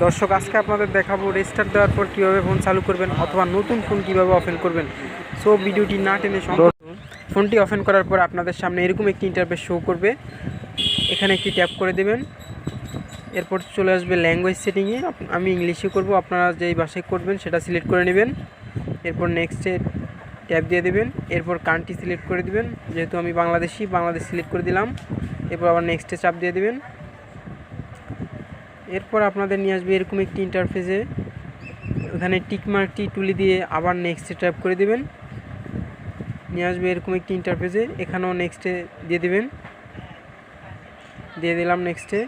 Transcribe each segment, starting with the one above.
দর্শক আজকে আপনাদের দেখাবো রেস্টার্ট দেওয়ার পর কীভাবে ফোন চালু করবেন অথবা নতুন ফোন কীভাবে ওপেন করবেন। সো ভিডিওটি না টেনে ফোনটি ওপেন করার পর আপনাদের সামনে এরকম একটি ইন্টারফেস শো করবে। এখানে একটি ট্যাপ করে দেবেন, এরপর চলে আসবে ল্যাঙ্গুয়েজ সেটিংয়ে। আমি ইংলিশে করব, আপনারা যেই ভাষায় করবেন সেটা সিলেক্ট করে নেবেন। এরপর নেক্সটে ট্যাপ দিয়ে দেবেন, এরপর কান্ট্রি সিলেক্ট করে দিবেন। যেহেতু আমি বাংলাদেশ সিলেক্ট করে দিলাম। এরপর আবার নেক্সটে চাপ দিয়ে দেবেন। এরপর আপনাদের নিয়ে আসবে এরকম একটি ইন্টারফেসে, ওখানে টিকমার্কটি তুলে দিয়ে আবার নেক্সটে ট্যাপ করে দেবেন। নিয়ে আসবে এরকম একটি ইন্টারফেসে, এখানেও নেক্সটে দিয়ে দেবেন, দিয়ে দিলাম নেক্সটে।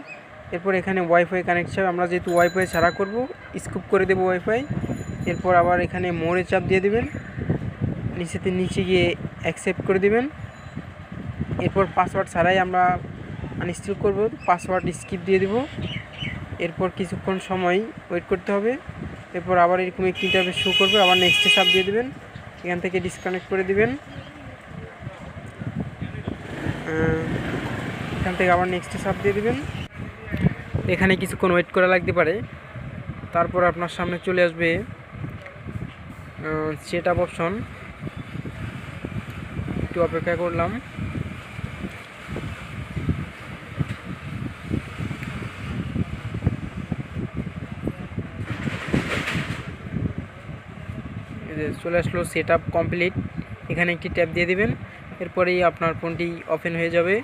এরপর এখানে ওয়াইফাই কানেক্ট হবে, আমরা যেহেতু ওয়াইফাই ছাড়া করব স্কিপ করে দেবো ওয়াইফাই। এরপর আবার এখানে মোড়ে চাপ দিয়ে দেবেন, নিচে গিয়ে অ্যাকসেপ্ট করে দেবেন। এরপর পাসওয়ার্ড ছাড়াই আমরা আনইনস্টল করব, পাসওয়ার্ড স্কিপ দিয়ে দেব। এরপর কিছুক্ষণ সময় ওয়েট করতে হবে। এরপর আবার এরকম একটি ইন্টারফেস শো করবে, আবার নেক্সটে চাপ দিয়ে দেবেন, এখান থেকে ডিসকানেক্ট করে দেবেন। এখান থেকে আবার নেক্সটে চাপ দিয়ে দেবেন। এখানে কিছুক্ষণ ওয়েট করা লাগতে পারে। তারপর আপনার সামনে চলে আসবে সেট আপ অপশন, একটু অপেক্ষা করলাম। চলে আসলো সেট আপ কমপ্লিট, এখানে একটি ট্যাপ দিয়ে দিবেন, এরপরেই আপনার ফোনটি ওপেন হয়ে যাবে।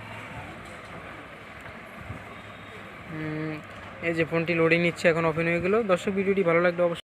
এই যে ফোনটি লোডিং নিচ্ছে, এখন ওপেন হয়ে গেল। দর্শক ভিডিওটি ভালো লাগলে অবশ্যই